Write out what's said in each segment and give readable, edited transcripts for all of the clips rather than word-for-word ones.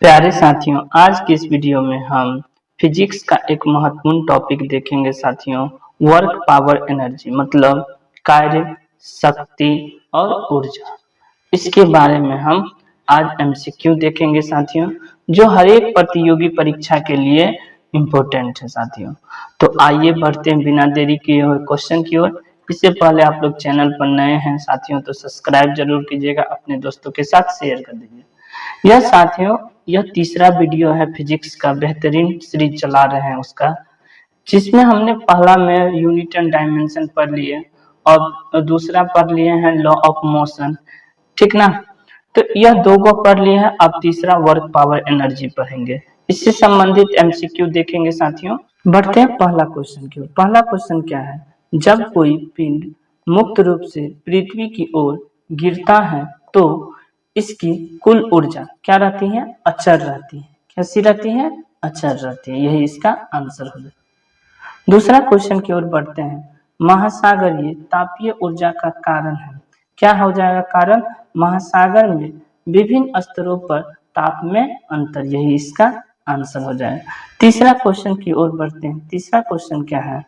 प्यारे साथियों, आज की इस वीडियो में हम फिजिक्स का एक महत्वपूर्ण टॉपिक देखेंगे साथियों। वर्क पावर एनर्जी मतलब कार्य, शक्ति और ऊर्जा। इसके बारे में हम आज एमसीक्यू देखेंगे साथियों, जो हर एक प्रतियोगी परीक्षा के लिए इम्पोर्टेंट है साथियों। तो आइए बढ़ते हैं बिना देरी किए हुए क्वेश्चन की ओर। इससे पहले आप लोग चैनल पर नए हैं साथियों तो सब्सक्राइब जरूर कीजिएगा, अपने दोस्तों के साथ शेयर कर दीजिए। यह साथियों यह तीसरा वीडियो है फिजिक्स का, बेहतरीन सीरीज चला रहे हैं उसका, जिसमें हमने पहला में यूनिट एंड डायमेंशन पढ़ लिए और दूसरा पढ़ लिए हैं लॉ ऑफ मोशन, ठीक ना। तो यह दो को पढ़ लिए हैं, अब तीसरा वर्क पावर एनर्जी पढ़ेंगे। इससे संबंधित एमसीक्यू देखेंगे साथियों। बढ़ते हैं पहला क्वेश्चन की ओर। पहला क्वेश्चन क्या है, जब कोई पिंड मुक्त रूप से पृथ्वी की ओर गिरता है तो इसकी कुल ऊर्जा क्या रहती है? अचर रहती है। कैसी रहती है? अचर रहती है। यही इसका आंसर हो जाए। दूसरा क्वेश्चन की ओर बढ़ते हैं। महासागरीय तापीय ऊर्जा का कारण है, क्या हो जाएगा कारण? महासागर में विभिन्न स्तरों पर ताप में अंतर, यही इसका आंसर हो जाएगा। तीसरा क्वेश्चन की ओर बढ़ते हैं। तीसरा क्वेश्चन क्या है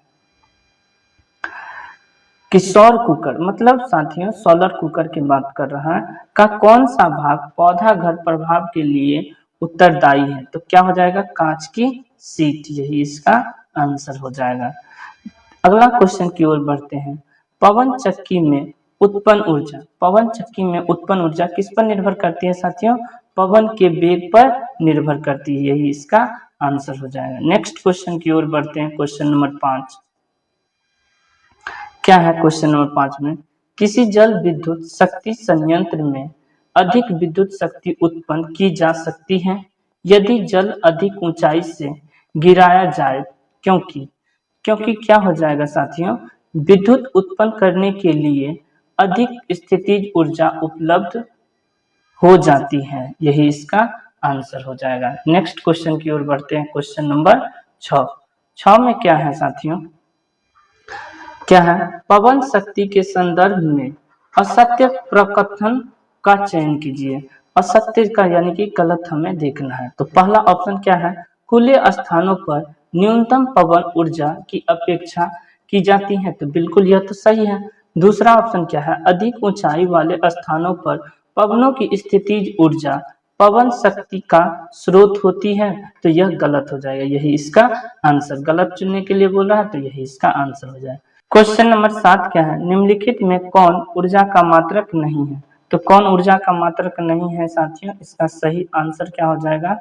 कि सौर कुकर मतलब साथियों सोलर कुकर की बात कर रहा है, का कौन सा भाग पौधा घर प्रभाव के लिए उत्तरदायी है? तो क्या हो जाएगा? कांच की सीट, यही इसका आंसर हो जाएगा। अगला क्वेश्चन की ओर बढ़ते हैं। पवन चक्की में उत्पन्न ऊर्जा, पवन चक्की में उत्पन्न ऊर्जा किस पर निर्भर करती है साथियों? पवन के वेग पर निर्भर करती है, यही इसका आंसर हो जाएगा। नेक्स्ट क्वेश्चन की ओर बढ़ते हैं। क्वेश्चन नंबर 5 क्या है? क्वेश्चन नंबर 5 में किसी जल विद्युत शक्ति संयंत्र में अधिक विद्युत शक्ति उत्पन्न की जा सकती है यदि जल अधिक ऊंचाई से गिराया जाए, क्योंकि क्या हो जाएगा साथियों? विद्युत उत्पन्न करने के लिए अधिक स्थितिज ऊर्जा उपलब्ध हो जाती है, यही इसका आंसर हो जाएगा। नेक्स्ट क्वेश्चन की ओर बढ़ते हैं। क्वेश्चन नंबर 6 में क्या है साथियों? क्या है? पवन शक्ति के संदर्भ में असत्य प्रकथन का चयन कीजिए। असत्य का यानी कि गलत हमें देखना है। तो पहला ऑप्शन क्या है? खुले स्थानों पर न्यूनतम पवन ऊर्जा की अपेक्षा की जाती है, तो बिल्कुल यह तो सही है। दूसरा ऑप्शन क्या है? अधिक ऊंचाई वाले स्थानों पर पवनों की स्थितिज ऊर्जा पवन शक्ति का स्रोत होती है, तो यह गलत हो जाएगा, यही इसका आंसर। गलत चुनने के लिए बोल रहा है, तो यही इसका आंसर हो जाएगा। क्वेश्चन नंबर 7 क्या है? निम्नलिखित में कौन ऊर्जा का मात्रक नहीं है? तो कौन ऊर्जा का मात्रक नहीं है साथियों? इसका सही आंसर क्या हो जाएगा?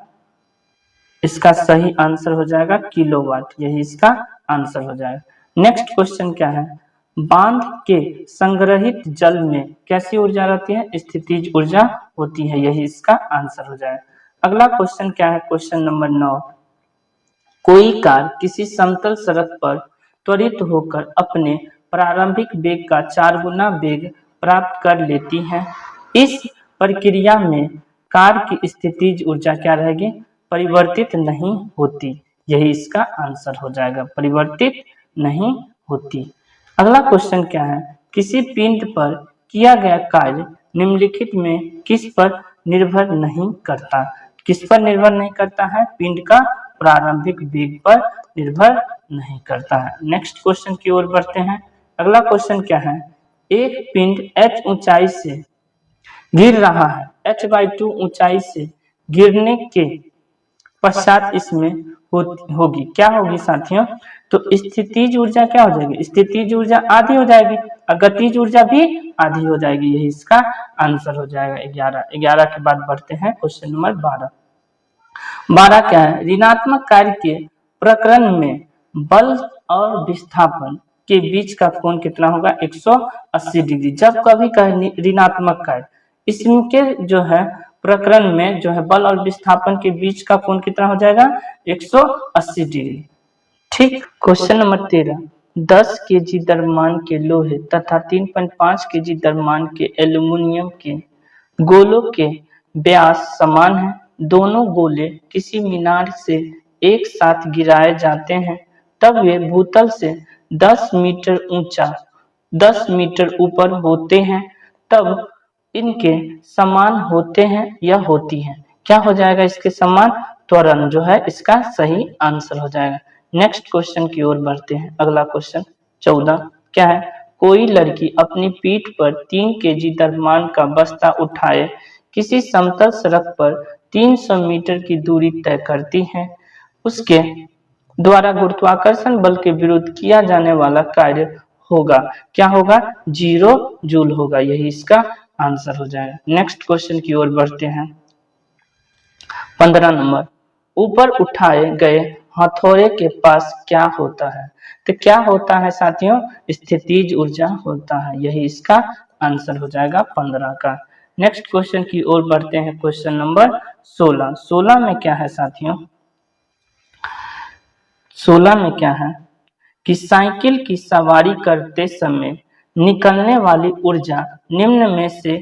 इसका सही आंसर हो जाएगा किलोवाट, यही इसका आंसर हो जाएगा। नेक्स्ट क्वेश्चन क्या है? बांध के संग्रहित जल में कैसी ऊर्जा रहती है? स्थितिज ऊर्जा होती है, यही इसका आंसर हो जाएगा। अगला क्वेश्चन क्या है? क्वेश्चन नंबर 9 कोई कार किसी समतल सड़क पर त्वरित होकर अपने प्रारंभिक वेग का 4 गुना वेग प्राप्त कर लेती है। इस प्रक्रिया में कार की स्थितिज ऊर्जा क्या रहेगी? परिवर्तित नहीं होती, यही इसका आंसर हो जाएगा, परिवर्तित नहीं होती। अगला क्वेश्चन क्या है? किसी पिंड पर किया गया कार्य निम्नलिखित में किस पर निर्भर नहीं करता? किस पर निर्भर नहीं करता है? पिंड का प्रारंभिक वेग पर निर्भर नहीं करता है। नेक्स्ट क्वेश्चन की ओर बढ़ते हैं। अगला क्वेश्चन क्या है? एक पिंड h ऊंचाई से गिर रहा है, h/2 ऊंचाई से गिरने के पश्चात इसमें होगी, क्या होगी साथियों? तो स्थितिज ऊर्जा क्या हो जाएगी? स्थितिज ऊर्जा आधी हो जाएगी और गतिज ऊर्जा भी आधी हो जाएगी, यही इसका आंसर हो जाएगा 11 के बाद बढ़ते हैं क्वेश्चन नंबर 12 क्या है? ऋणात्मक कार्य के प्रकरण में बल और विस्थापन के बीच का कोण कितना होगा? 180 डिग्री। जब कभी कहे ऋणात्मक कार्य, इसके जो है प्रकरण में जो है बल और विस्थापन के बीच का कोण कितना हो जाएगा? 180 डिग्री, ठीक। क्वेश्चन नंबर 13 10 केजी द्रव्यमान के लोहे तथा 3.5 केजी द्रव्यमान के एल्यूमिनियम के गोलों के व्यास समान है। दोनों गोले किसी मीनार से एक साथ गिराए जाते हैं, तब वे भूतल से 10 मीटर ऊंचा 10 मीटर ऊपर होते हैं, तब इनके समान होते हैं या होती हैं। क्या हो जाएगा इसके समान? त्वरण जो है इसका सही आंसर हो जाएगा। नेक्स्ट क्वेश्चन की ओर बढ़ते हैं। अगला क्वेश्चन 14 क्या है? कोई लड़की अपनी पीठ पर 3 केजी द्रव्यमान का बस्ता उठाए किसी समतल सड़क पर 300 मीटर की दूरी तय करती है। उसके द्वारा गुरुत्वाकर्षण बल के विरुद्ध किया जाने वाला कार्य होगा, क्या होगा? 0 जूल होगा, यही इसका आंसर हो जाएगा। नेक्स्ट क्वेश्चन की ओर बढ़ते हैं। 15 नंबर, ऊपर उठाए गए हथौड़े के पास क्या होता है? तो क्या होता है साथियों? स्थितिज ऊर्जा होता है, यही इसका आंसर हो जाएगा 15 का। नेक्स्ट क्वेश्चन की ओर बढ़ते हैं। Question number 16। 16 में क्या है साथियों? 16 में क्या है कि साइकिल की सवारी करते समय निकलने वाली ऊर्जा निम्न में से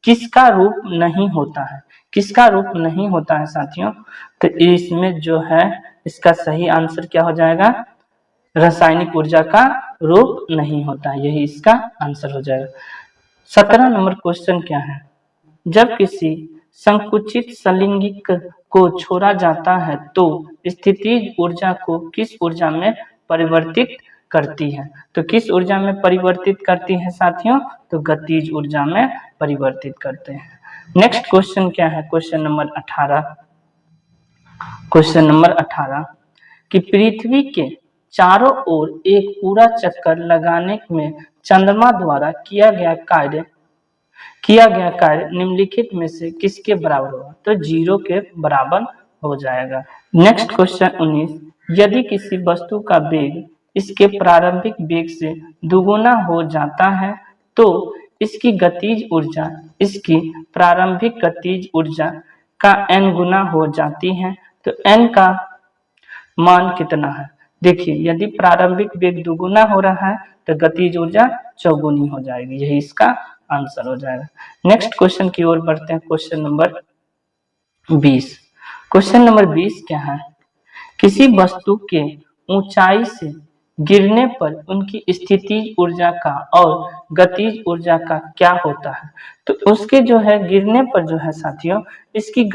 किसका रूप नहीं होता है? किसका रूप नहीं होता है साथियों? तो इसमें जो है इसका सही आंसर क्या हो जाएगा? रासायनिक ऊर्जा का रूप नहीं होता है, यही इसका आंसर हो जाएगा। 17 नंबर क्वेश्चन क्या है? जब किसी संकुचित संलिंगिक को छोड़ा जाता है तो स्थितिज ऊर्जा को किस ऊर्जा में परिवर्तित करती है? तो किस ऊर्जा में परिवर्तित करती है साथियों? तो गतिज ऊर्जा में परिवर्तित करते हैं। नेक्स्ट क्वेश्चन क्या है? Question number 18। क्वेश्चन नंबर 18 कि पृथ्वी के चारों ओर एक पूरा चक्कर लगाने में चंद्रमा द्वारा किया गया कार्य निम्नलिखित में से किसके बराबर होगा? तो 0 के बराबर हो जाएगा। नेक्स्ट क्वेश्चन 19, यदि किसी वस्तु का वेग इसके प्रारंभिक वेग से दुगुना हो जाता है तो इसकी गतिज ऊर्जा इसकी प्रारंभिक गतिज ऊर्जा का n गुना हो जाती है। तो n का मान कितना है? देखिए, यदि प्रारंभिक वेग दुगुना हो रहा है तो गतिज ऊर्जा चौगुनी हो जाएगी, यही इसका आंसर हो जाएगा। नेक्स्ट क्वेश्चन की ओर बढ़ते हैं। Question number 20। क्वेश्चन नंबर 20 क्या है? किसी वस्तु के ऊंचाई से गिरने पर उनकी स्थितिज ऊर्जा का और गतिज ऊर्जा का क्या होता है? तो उसके जो है गिरने पर जो है साथियों इसकी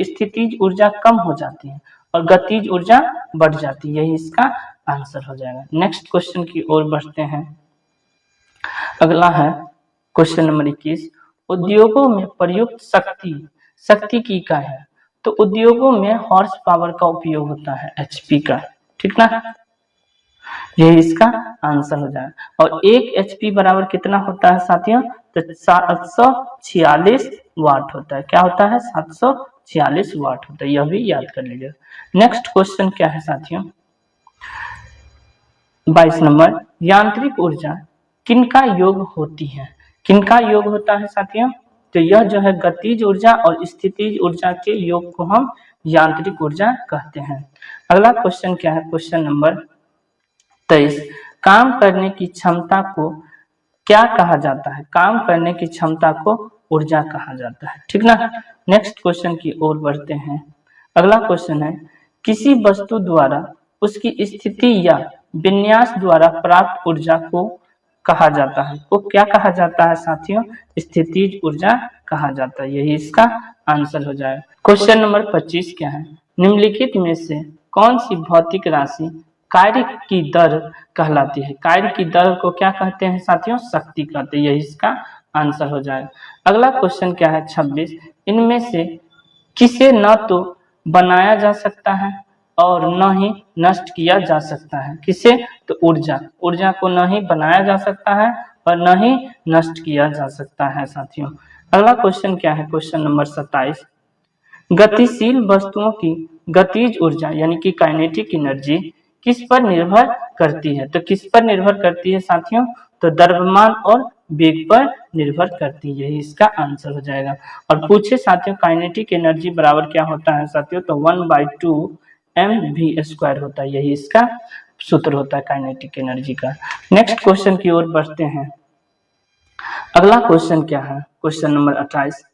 स्थितिज ऊर्जा कम हो जाती है और गतिज ऊर्जा बढ़ जाती है, यही इसका आंसर हो जाएगा। नेक्स्ट क्वेश्चन की ओर बढ़ते हैं। अगला है क्वेश्चन नंबर 21। उद्योगों में प्रयुक्त शक्ति की इकाई है। तो उद्योगों में हॉर्स पावर का उपयोग होता है HP का, ठीक ना? यही इसका आंसर हो जाएगा। और 1 HP बराबर कितना होता है साथियों? तो 746 वाट होता है। क्या होता है? 746 वाट होता है, यह भी याद कर लीजिएगा। नेक्स्ट क्वेश्चन क्या है साथियों? 22 नंबर, यांत्रिक ऊर्जा किनका योग होती है? किनका योग होता है साथियों? तो यह जो है गतिज ऊर्जा और स्थितिज ऊर्जा के योग को हम यांत्रिक ऊर्जा कहते हैं। अगला क्वेश्चन क्या है? Question number 23। काम करने की क्षमता को क्या कहा जाता है? काम करने की क्षमता को ऊर्जा कहा जाता है, ठीक ना? नेक्स्ट क्वेश्चन की ओर बढ़ते हैं। अगला क्वेश्चन है, किसी वस्तु द्वारा उसकी स्थिति या विन्यास द्वारा प्राप्त ऊर्जा को कहा जाता है। वो क्या कहा जाता है साथियों? स्थितिज ऊर्जा कहा जाता है, यही इसका आंसर हो जाएगा। क्वेश्चन नंबर 25 क्या है? निम्नलिखित में से कौन सी भौतिक राशि कार्य की दर कहलाती है? कार्य की दर को क्या कहते हैं साथियों? शक्ति कहते हैं, यही इसका आंसर हो जाएगा। अगला क्वेश्चन क्या है? 26। इनमें से किसे न तो बनाया जा सकता है और न ही नष्ट किया जा सकता है? किसे? तो ऊर्जा को न ही बनाया जा सकता है और न ही नष्ट किया जा सकता है साथियों। अगला क्वेश्चन क्या है? Question number 27। गतिशील वस्तुओं की गतिज ऊर्जा यानी कि काइनेटिक एनर्जी किस पर निर्भर करती है? तो किस पर निर्भर करती है साथियों? तो द्रव्यमान और वेग पर निर्भर करती है, यही इसका आंसर हो जाएगा। और पूछे साथियों काइनेटिक एनर्जी बराबर क्या होता है साथियों? तो 1/2 mv² होता है, यही इसका सूत्र होता है काइनेटिक एनर्जी का। नेक्स्ट क्वेश्चन की ओर बढ़ते हैं। अगला क्वेश्चन क्या है? Question number 28।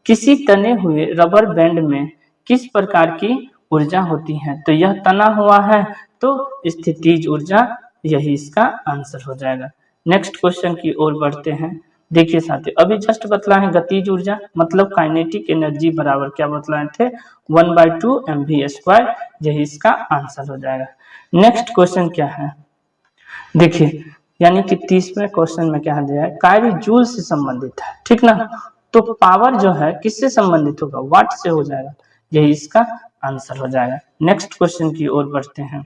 किसी तने हुए रबर बैंड में किस प्रकार की ऊर्जा होती है? तो यह तना हुआ है तो स्थितिज ऊर्जा, यही इसका आंसर हो जाएगा। नेक्स्ट क्वेश्चन की ओर बढ़ते हैं। देखिए साथियों, अभी जस्ट बतला है गतिज ऊर्जा मतलब काइनेटिक एनर्जी बराबर क्या बतलाए थे, 1/2 mv²। यही इसका आंसर हो जाएगा। नेक्स्ट क्वेश्चन क्या है, देखिए यानी कि 30वें क्वेश्चन में क्या दिया है, कार्य जूल से संबंधित है, ठीक ना। तो पावर जो है किससे संबंधित होगा, वाट से हो जाएगा, यही इसका आंसर हो जाएगा। नेक्स्ट क्वेश्चन की ओर बढ़ते हैं।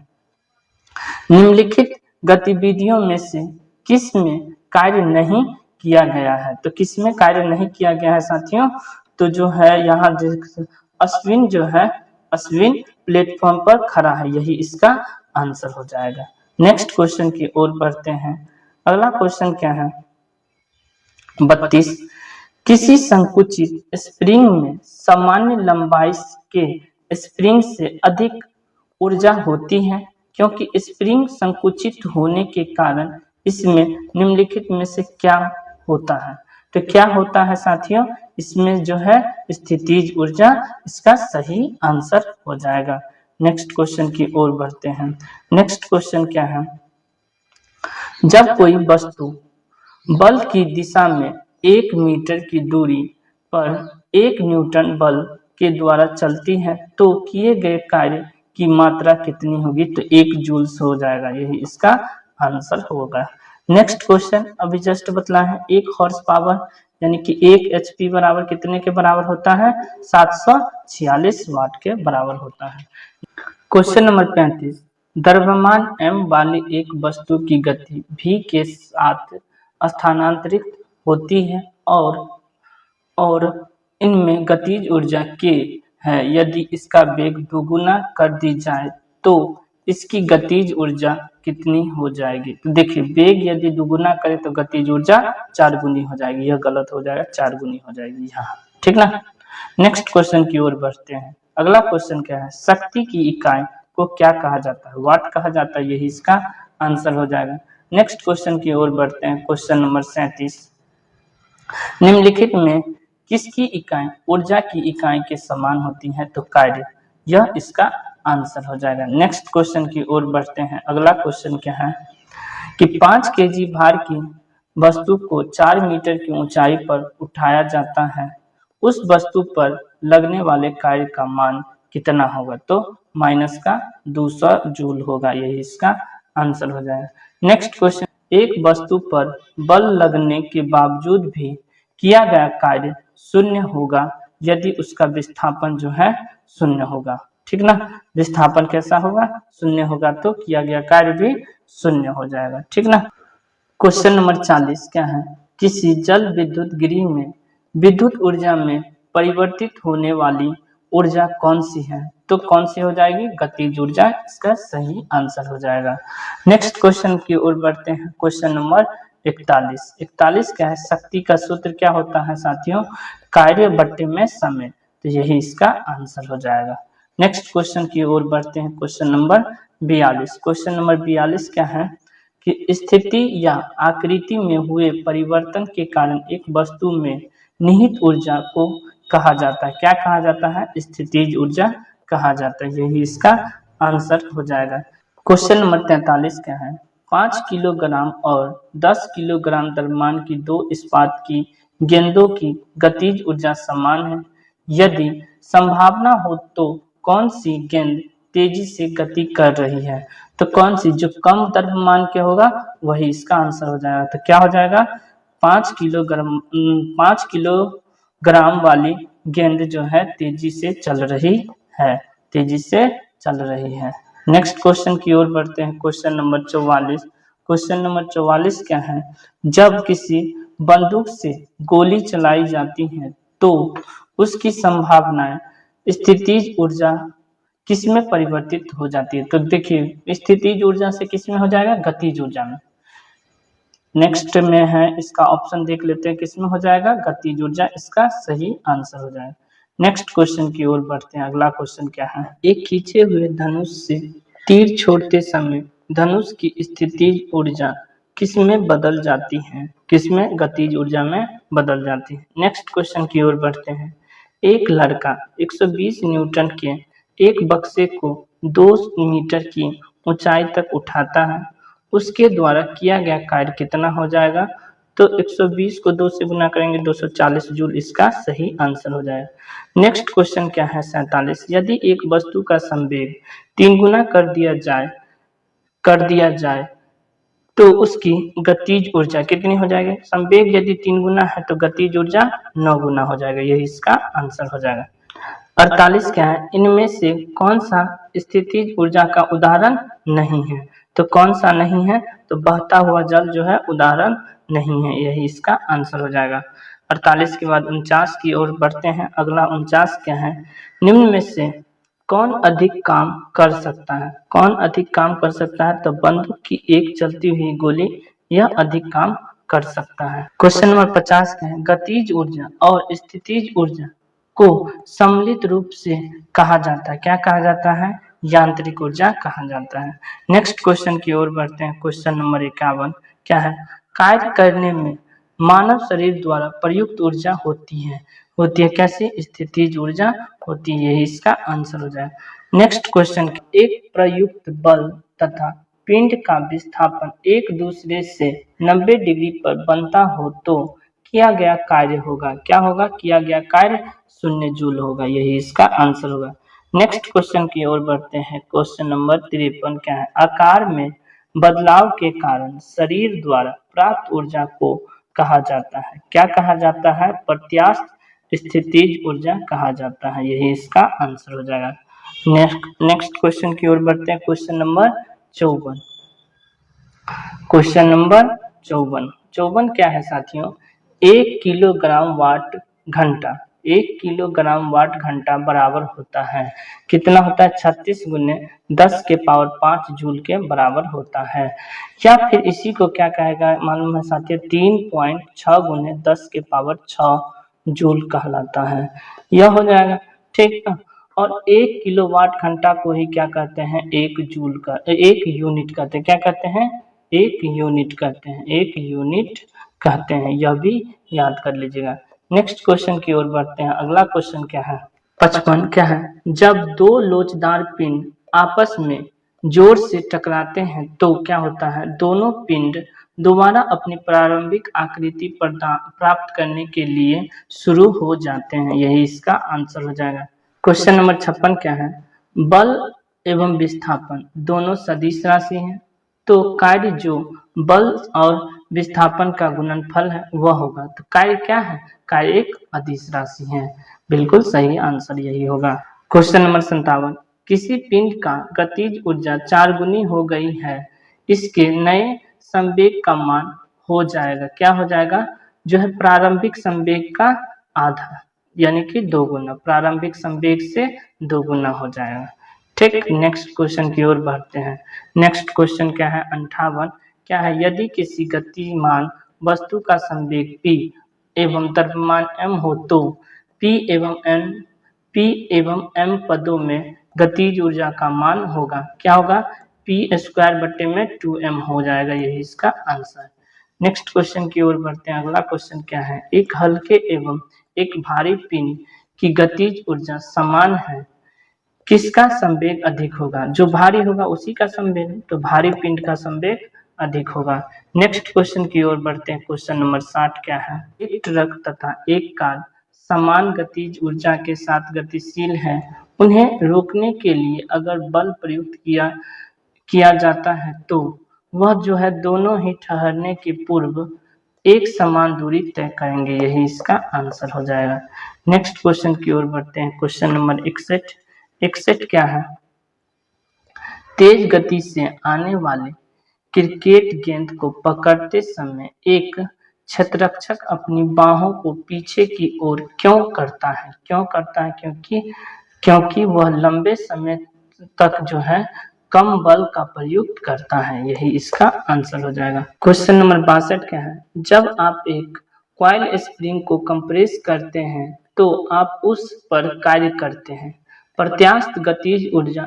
निम्नलिखित गतिविधियों में से किस में कार्य नहीं किया गया है, तो किस में कार्य नहीं किया गया है साथियों, तो जो है यहाँ अश्विन जो है, अश्विन प्लेटफॉर्म पर खड़ा है, यही इसका आंसर हो जाएगा। नेक्स्ट क्वेश्चन की ओर बढ़ते हैं। अगला क्वेश्चन क्या है, 32, किसी संकुचित स्प्रिंग में सामान्य लंबाई के स्प्रिंग से अधिक ऊर्जा होती है, क्योंकि स्प्रिंग संकुचित होने के कारण इसमें निम्नलिखित में से क्या होता है, तो क्या होता है साथियों, इसमें जो है स्थितिज ऊर्जा इसका सही आंसर हो जाएगा। नेक्स्ट क्वेश्चन की ओर बढ़ते हैं। नेक्स्ट क्वेश्चन क्या है, जब कोई वस्तु बल की दिशा में 1 मीटर की दूरी पर 1 न्यूटन बल के द्वारा चलती है तो किए गए कार्य की मात्रा कितनी होगी, तो 1 जूल्स हो जाएगा, यही इसका आंसर होगा। नेक्स्ट क्वेश्चन अभी जस्ट बतला है, 1 हॉर्स पावर यानी कि 1 एचपी बराबर कितने के बराबर होता है, 746 वाट के बराबर होता है। क्वेश्चन नंबर 35, द्रव्यमान m वाली एक वस्तु की गति v के साथ स्थानांतरित होती है और इनमें गतिज ऊर्जा k है। यदि इसका वेग दोगुना कर दी जाए तो इसकी गतिज ऊर्जा कितनी हो जाएगी, तो देखिए वेग यदि दोगुना करे तो गतिज ऊर्जा 4 गुनी हो जाएगी, यह गलत हो जाएगा, 4 गुनी हो जाएगी यहाँ, ठीक ना। नेक्स्ट क्वेश्चन की ओर बढ़ते हैं। अगला क्वेश्चन क्या है, शक्ति की इकाई को क्या कहा जाता है, वाट कहा जाता है, यही इसका आंसर हो जाएगा। नेक्स्ट क्वेश्चन की ओर बढ़ते हैं। क्वेश्चन नंबर 37, निम्नलिखित में किसकी इकाई ऊर्जा की इकाई के समान होती है, तो कार्य, यह इसका आंसर हो जाएगा। नेक्स्ट क्वेश्चन की ओर बढ़ते हैं। अगला क्वेश्चन क्या है कि 5 केजी भार की वस्तु को 4 मीटर की ऊंचाई पर उठाया जाता है, उस वस्तु पर लगने वाले कार्य का मान कितना होगा, तो -200 जूल होगा, यही इसका आंसर हो जाएगा। नेक्स्ट क्वेश्चन, एक वस्तु पर बल लगने के बावजूद भी किया गया कार्य 0 होगा यदि उसका विस्थापन जो है 0 होगा, ठीक ना। विस्थापन कैसा होगा, 0 होगा, तो किया गया कार्य भी 0 हो जाएगा, ठीक ना। क्वेश्चन नंबर 40 क्या है, किसी जल विद्युत गृह में विद्युत ऊर्जा में परिवर्तित होने वाली ऊर्जा कौन सी है, तो कौन सी हो जाएगी, गतिज ऊर्जा, इसका सही आंसर हो जाएगा। नेक्स्ट क्वेश्चन की ओर बढ़ते हैं। क्वेश्चन नंबर 41 क्या है, शक्ति का सूत्र क्या होता है साथियों, कार्य बट्टे में समय, तो यही इसका आंसर हो जाएगा। नेक्स्ट क्वेश्चन की ओर बढ़ते हैं। क्वेश्चन नंबर 42, क्वेश्चन नंबर 42 क्या है कि स्थिति या आकृति में हुए परिवर्तन के कारण एक वस्तु में निहित ऊर्जा को कहा जाता है, क्या कहा जाता है, स्थितिज ऊर्जा कहा जाता है, यही इसका आंसर हो जाएगा। क्वेश्चन नंबर 43 क्या है, 5 किलोग्राम और 10 किलोग्राम द्रव्यमान की 2 इस्पात की गेंदों की गतिज ऊर्जा समान है, यदि संभावना हो तो कौन सी गेंद तेजी से गति कर रही है, तो कौन सी, जो कम द्रव्यमान के होगा वही इसका आंसर हो जाएगा। तो क्या हो जाएगा, 5 किलोग्राम वाली गेंद जो है तेजी से चल रही है, तेजी से चल रही है। नेक्स्ट क्वेश्चन की ओर बढ़ते हैं। क्वेश्चन नंबर 44, क्वेश्चन नंबर 44 क्या है, जब किसी बंदूक से गोली चलाई जाती है तो उसकी संभावनाएं स्थितिज ऊर्जा किसमें परिवर्तित हो जाती है, तो देखिए स्थितिज ऊर्जा से किसमें हो जाएगा, गतिज ऊर्जा में। नेक्स्ट में है इसका ऑप्शन देख लेते हैं, किसमें हो जाएगा, गतिज ऊर्जा, इसका सही आंसर हो जाएगा। नेक्स्ट क्वेश्चन की ओर बढ़ते हैं। अगला क्वेश्चन क्या है, एक खींचे हुए धनुष से तीर छोड़ते समय धनुष की स्थितिज ऊर्जा किसमें बदल जाती है, किसमें, गतिज ऊर्जा में बदल जाती है। नेक्स्ट क्वेश्चन की ओर बढ़ते हैं। एक लड़का 120 न्यूटन के एक बक्से को 2 मीटर की ऊंचाई तक उठाता है, उसके द्वारा किया गया कार्य कितना हो जाएगा, तो 120 को 2 से गुना करेंगे 240 जूल इसका सही आंसर हो जाएगा। नेक्स्ट क्वेश्चन क्या है 47, यदि एक वस्तु का संवेग 3 गुना कर दिया जाए तो उसकी गतिज ऊर्जा कितनी हो जाएगी? संवेग यदि 3 गुना है तो गतिज ऊर्जा 9 गुना हो जाएगा, यही इसका आंसर हो जाएगा। 48 क्या है, इनमें से कौन सा स्थितिज ऊर्जा का उदाहरण नहीं है? तो कौन सा नहीं है? तो बहता हुआ जल जो है उदाहरण नहीं है, यही इसका आंसर हो जाएगा। 48 के बाद 49 की ओर बढ़ते हैं। अगला 49 क्या है, निम्न में से कौन अधिक काम कर सकता है? कौन अधिक काम कर सकता है? तो बंदूक की एक चलती हुई गोली यह अधिक काम कर सकता है। क्वेश्चन नंबर 50 का है, गतिज ऊर्जा और स्थितिज ऊर्जा को सम्मिलित रूप से कहा जाता है, क्या कहा जाता है? यांत्रिक ऊर्जा कहा जाता है। नेक्स्ट क्वेश्चन की ओर बढ़ते हैं। क्वेश्चन नंबर 51 क्या है, कार्य करने में मानव शरीर द्वारा प्रयुक्त ऊर्जा होती है कैसे? स्थितिज ऊर्जा होती है, यही इसका आंसर हो जाएगा। नेक्स्ट क्वेश्चन, एक प्रयुक्त बल तथा पिंड का विस्थापन एक दूसरे से 90 डिग्री पर बनता हो तो किया गया कार्य होगा, क्या होगा? किया गया कार्य 0 जूल होगा, यही इसका आंसर होगा। नेक्स्ट क्वेश्चन की ओर बढ़ते हैं। क्वेश्चन नंबर 53 क्या है, आकार में बदलाव के कारण शरीर द्वारा प्राप्त ऊर्जा को कहा जाता है, क्या कहा जाता है? प्रत्यास्थ स्थितिज ऊर्जा कहा जाता है, यही इसका आंसर हो जाएगा। नेक्स्ट क्वेश्चन की ओर बढ़ते हैं। क्वेश्चन नंबर 54, क्वेश्चन नंबर 54 क्या है साथियों, 1 किलोग्राम वाट घंटा 1 किलोग्राम वाट घंटा बराबर होता है, कितना होता है? 36 गुने 10 के पावर 5 जूल के बराबर होता है। या फिर इसी को क्या कहेगा मालूम है साथियों, 3.6 गुने 10 के पावर 6 जूल कहलाता है, यह हो जाएगा। ठीक है, और 1 किलोवाट घंटा को ही क्या कहते हैं? 1 जूल का 1 यूनिट कहते हैं, क्या कहते हैं? 1 यूनिट कहते हैं, 1 यूनिट कहते हैं, यह भी याद कर लीजिएगा। नेक्स्ट क्वेश्चन की ओर बढ़ते हैं। अगला क्वेश्चन क्या है 55 क्या है, जब 2 लोचदार पिंड आपस में जोर से टकराते हैं तो क्या होता है? दोनों पिंड दोबारा अपनी प्रारंभिक आकृति प्राप्त करने के लिए शुरू हो जाते हैं, यही इसका आंसर हो जाएगा। क्वेश्चन नंबर 56 क्या है, बल एवं विस्थापन दोनों सदिश राशि हैं, तो कार्य जो बल और विस्थापन का गुणनफल है वह होगा, तो कार्य क्या है? कार्य एक अदिश राशि है, बिल्कुल सही आंसर यही होगा। क्वेश्चन नंबर 57, किसी पिंड का गतिज ऊर्जा 4 गुनी हो गई है, इसके नए संवेग का मान हो जाएगा, क्या हो जाएगा? जो है प्रारंभिक संवेग का आधा, यानी कि 2 गुना, प्रारंभिक संवेग से 2 गुना हो जाएगा। ठीक, नेक्स्ट क्वेश्चन की ओर बढ़ते हैं। नेक्स्ट क्वेश्चन क्या है 58 क्या है, यदि किसी गतिमान वस्तु का संवेग p एवं द्रव्यमान m हो तो p एवं m पदों में गतिज ऊर्जा का मान होगा, क्या होगा? p² 2m हो जाएगा, यही इसका आंसर। नेक्स्ट क्वेश्चन की ओर बढ़ते हैं। अगला क्वेश्चन क्या है, एक हल्के एवं एक भारी पिंड की गतिज ऊर्जा समान है, किसका संवेग अधिक होगा? जो भारी होगा उसी का संवेग, तो भारी पिंड का संवेग अधिक होगा। नेक्स्ट क्वेश्चन की ओर बढ़ते हैं। क्वेश्चन नंबर 60 क्या है, एक ट्रक तथा एक कार समान गतिज ऊर्जा के साथ गतिशील है, उन्हें रोकने के लिए अगर बल प्रयुक्त किया जाता है तो वह जो है दोनों ही ठहरने के पूर्व एक समान दूरी तय करेंगे, यही इसका आंसर हो जाएगा। नेक्स्ट क्वेश्चन की ओर बढ़ते हैं। क्वेश्चन नंबर 61 क्या है, तेज गति से आने वाले क्रिकेट गेंद को पकड़ते समय एक क्षेत्ररक्षक अपनी बाहों को पीछे की ओर क्यों करता है? क्योंकि वह लंबे समय तक जो है कम बल का प्रयुक्त करता है, यही इसका आंसर हो जाएगा। क्वेश्चन नंबर 62 क्या है, जब आप एक कॉइल स्प्रिंग को कंप्रेस करते हैं तो आप उस पर कार्य करते हैं, प्रत्यास्थ गतिज ऊर्जा ...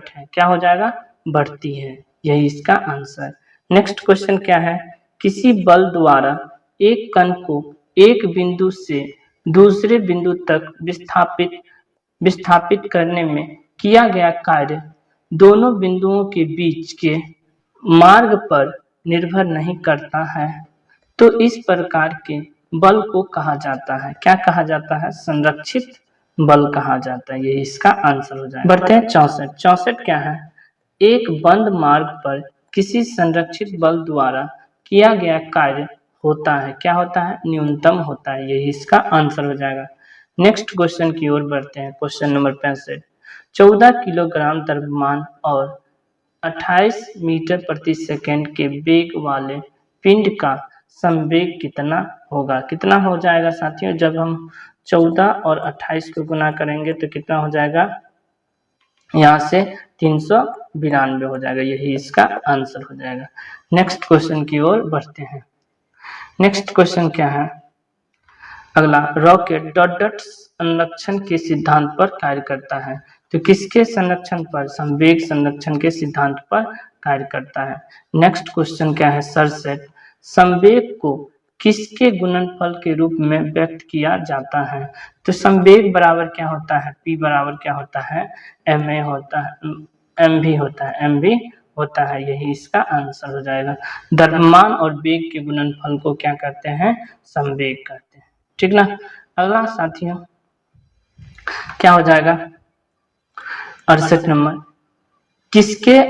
है, क्या हो जाएगा? बढ़ती है, यही इसका आंसर। नेक्स्ट क्वेश्चन क्या है, किसी बल द्वारा एक कण को एक बिंदु से दूसरे बिंदु तक विस्थापित करने में किया गया कार्य दोनों बिंदुओं के बीच के मार्ग पर निर्भर नहीं करता है, तो इस प्रकार के बल को कहा जाता है, क्या कहा जाता है? संरक्षित बल कहा जाता है। ये इसका आंसर हो जाएगा। बढ़ते हैं 64। 64 क्या है? एक बंद मार्ग पर किसी संरक्षित बल द्वारा किया गया कार्य होता है, क्या होता है? न्यूनतम होता है। यही इसका आंसर हो जाएगा। नेक्स्ट क्वेश्चन की ओर बढ़ते हैं। Question number 65। 14 किलोग्राम द्रव्यमान और 28 मीटर प्रति सेकंड के वेग वाले पिंड का संवेग कितना होगा? कितना हो जाएगा साथियों? जब हम 14 और 28 को गुना करेंगे तो कितना हो जाएगा? यहाँ से 392 हो जाएगा। यही इसका आंसर हो जाएगा। नेक्स्ट क्वेश्चन की ओर बढ़ते हैं। नेक्स्ट क्वेश्चन क्या है? अगला, रॉकेट डॉट डॉट संरक्षण के सिद्धांत पर कार्य करता है। तो किसके संरक्षण पर? संवेग संरक्षण के सिद्धांत पर कार्य करता है। नेक्स्ट क्वेश्चन क्या है? सरसेट संवेग को किसके गुणनफल के रूप में व्यक्त किया जाता है? तो संवेग बराबर क्या होता है? P बराबर क्या होता है? ma होता है, mv होता है, mv होता है। यही इसका आंसर हो जाएगा। द्रव्यमान और वेग के गुणनफल को क्या कहते हैं? संवेग कहते हैं। ठीक ना। अगला साथियों क्या हो जाएगा? 68 नंबर, किसके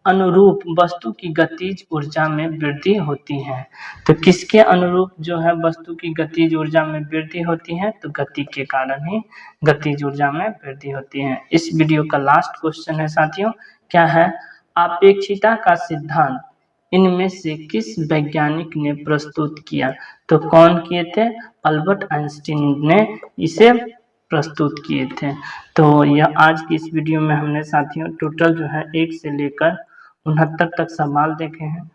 अनुरूप वस्तु की गतिज ऊर्जा में वृद्धि होती है? तो किसके अनुरूप जो है वस्तु की गतिज ऊर्जा में वृद्धि होती है? तो गति के कारण ही गतिज ऊर्जा में वृद्धि होती है। इस वीडियो का लास्ट क्वेश्चन है साथियों, क्या है? अपेक्षिता का सिद्धांत इनमें से किस वैज्ञानिक ने प्रस्तुत किया? तो कौन किए थे? अल्बर्ट आइंस्टीन ने इसे प्रस्तुत किए थे। तो यह आज की इस वीडियो में हमने साथियों टोटल जो है 1 से लेकर 69 तक सवाल देखे हैं।